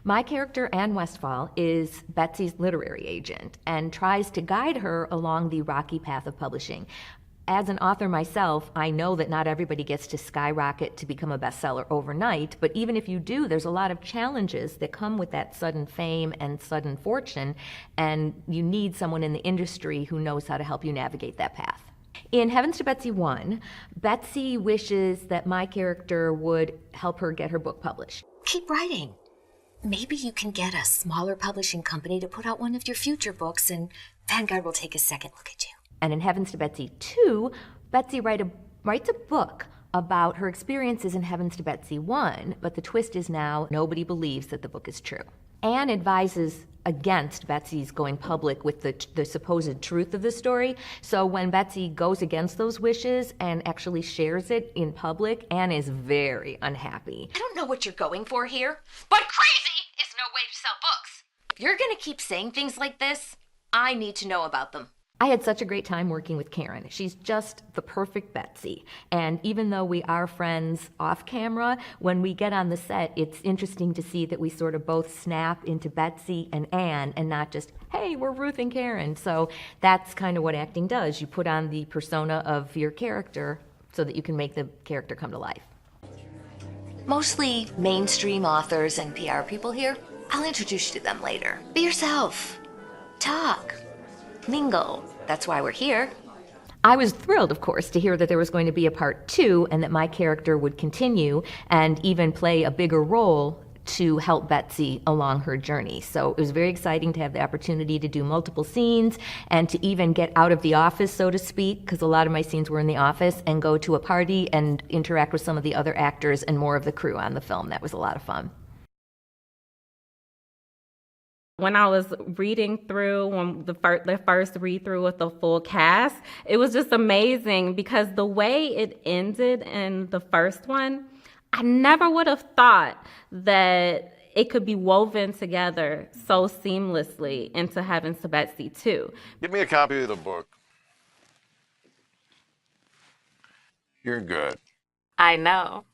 My character, Anne Westfall, is Betsy's literary agent and tries to guide her along the rocky path of publishing. As an author myself, I know that not everybody gets to skyrocket to become a bestseller overnight, but even if you do, there's a lot of challenges that come with that sudden fame and sudden fortune, and you need someone in the industry who knows how to help you navigate that path. In Heavens to Betsy 1, Betsy wishes that my character would help her get her book published. Keep writing. Maybe you can get a smaller publishing company to put out one of your future books, and Vanguard will take a second look at you. And in Heavens to Betsy 2, Betsy writes a book about her experiences in Heavens to Betsy 1, but the twist is now nobody believes that the book is true. Anne advises against Betsy's going public with the supposed truth of the story. So when Betsy goes against those wishes and actually shares it in public, Anne is very unhappy. I don't know what you're going for here, but crazy is no way to sell books. If you're going to keep saying things like this, I need to know about them. I had such a great time working with Karen. She's just the perfect Betsy. And even though we are friends off camera, when we get on the set, it's interesting to see that we sort of both snap into Betsy and Anne and not just, hey, we're Ruth and Karen. So that's kind of what acting does. You put on the persona of your character so that you can make the character come to life. Mostly mainstream authors and PR people here. I'll introduce you to them later. Be yourself. Talk. Mingle. That's why we're here. I was thrilled, of course, to hear that there was going to be a part 2 and that my character would continue and even play a bigger role to help Betsy along her journey. So it was very exciting to have the opportunity to do multiple scenes and to even get out of the office, so to speak, because a lot of my scenes were in the office, and go to a party and interact with some of the other actors and more of the crew on the film. That was a lot of fun. When I was reading through the first read through with the full cast, it was just amazing because the way it ended in the first one, I never would have thought that it could be woven together so seamlessly into Heavens to Betsy 2. Give me a copy of the book. You're good. I know.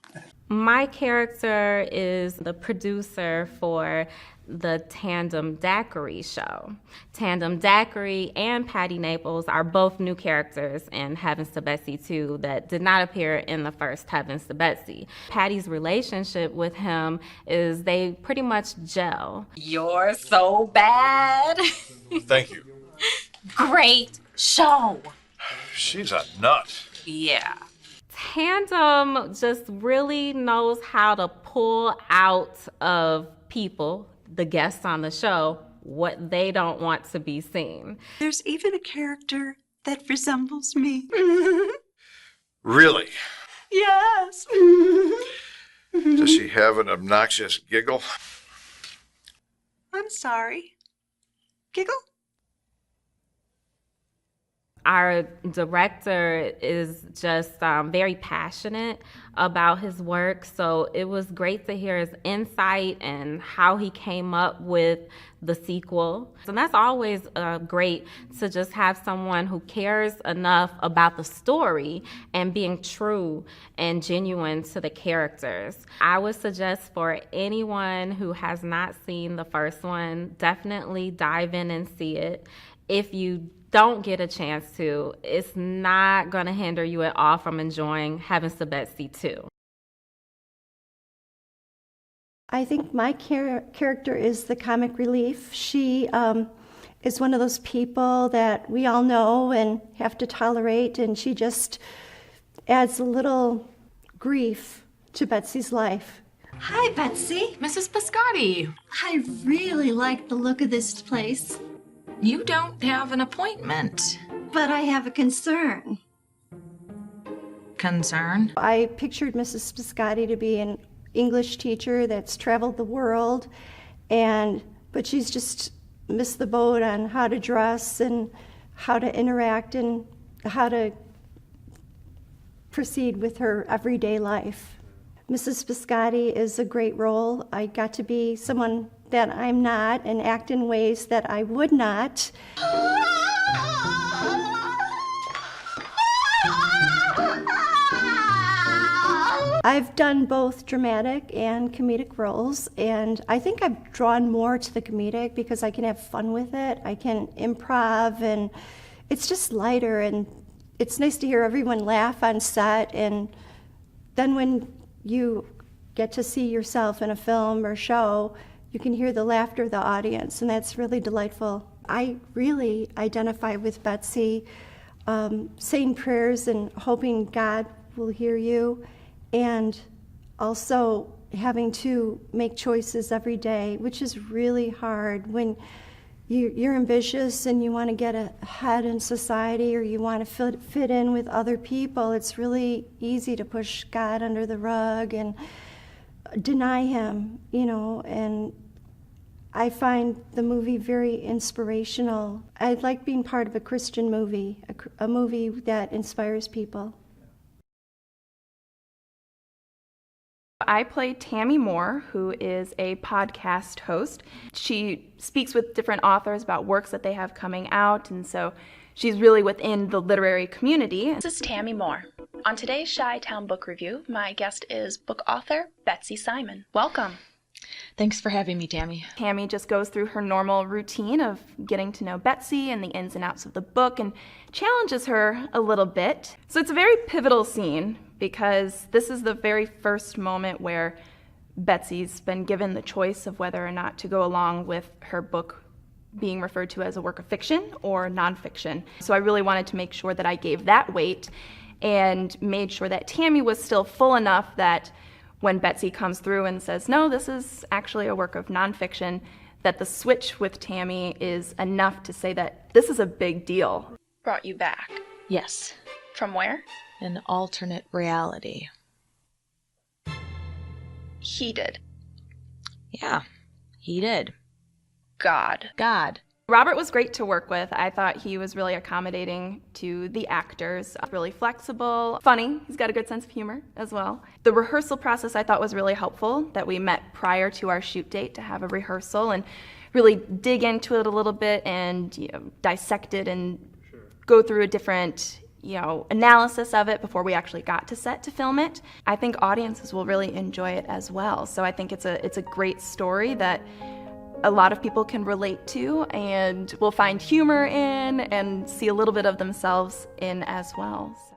My character is the producer for the Tandem Daiquiri show. Tandem Daiquiri and Patty Naples are both new characters in Heavens to Betsy 2 that did not appear in the first Heavens to Betsy. Patty's relationship with him is they pretty much gel. You're so bad. Thank you. Great show. She's a nut. Yeah. Tandem just really knows how to pull out of people, the guests on the show, what they don't want to be seen. There's even a character that resembles me. Really? Yes. Does she have an obnoxious giggle? I'm sorry. Giggle? Our director is just very passionate about his work, so it was great to hear his insight and how he came up with the sequel. And that's always great to just have someone who cares enough about the story and being true and genuine to the characters. I would suggest for anyone who has not seen the first one, definitely dive in and see it. If you don't get a chance to, it's not going to hinder you at all from enjoying Heavens to Betsy 2. I think my character is the comic relief. She is one of those people that we all know and have to tolerate, and she just adds a little grief to Betsy's life. Hi, Betsy. Mrs. Biscotti. I really like the look of this place, You don't have an appointment. but I have a concern. Concern? I pictured Mrs. Biscotti to be an English teacher that's traveled the world, but she's just missed the boat on how to dress and how to interact and how to proceed with her everyday life. Mrs. Biscotti is a great role. I got to be someone that I'm not and act in ways that I would not. I've done both dramatic and comedic roles, and I think I've drawn more to the comedic because I can have fun with it. I can improv, and it's just lighter, and it's nice to hear everyone laugh on set. And then when you get to see yourself in a film or show, you can hear the laughter of the audience, and that's really delightful. I really identify with Betsy, saying prayers and hoping God will hear you, and also having to make choices every day, which is really hard when you're ambitious and you want to get ahead in society, or you want to fit in with other people. It's really easy to push God under the rug and deny him, and I find the movie very inspirational. I like being part of a Christian movie, a movie that inspires people. I play Tammy Moore, who is a podcast host. She speaks with different authors about works that they have coming out, and so she's really within the literary community. This is Tammy Moore. On today's Chi-Town Book Review, my guest is book author Betsy Simon. Welcome. Thanks for having me, Tammy. Tammy just goes through her normal routine of getting to know Betsy and the ins and outs of the book and challenges her a little bit. So it's a very pivotal scene because this is the very first moment where Betsy's been given the choice of whether or not to go along with her book being referred to as a work of fiction or nonfiction. So I really wanted to make sure that I gave that weight and made sure that Tammy was still full enough that when Betsy comes through and says, no, this is actually a work of nonfiction, that the switch with Tammy is enough to say that this is a big deal. Brought you back. Yes, From where? an alternate reality. He did. Yeah, he did. God. God. Robert was great to work with. I thought he was really accommodating to the actors, really flexible, funny. He's got a good sense of humor as well. The rehearsal process I thought was really helpful, that we met prior to our shoot date to have a rehearsal and really dig into it a little bit and dissect it and go through a different analysis of it before we actually got to set to film it. I think audiences will really enjoy it as well. So I think it's a great story that a lot of people can relate to and will find humor in and see a little bit of themselves in as well. So.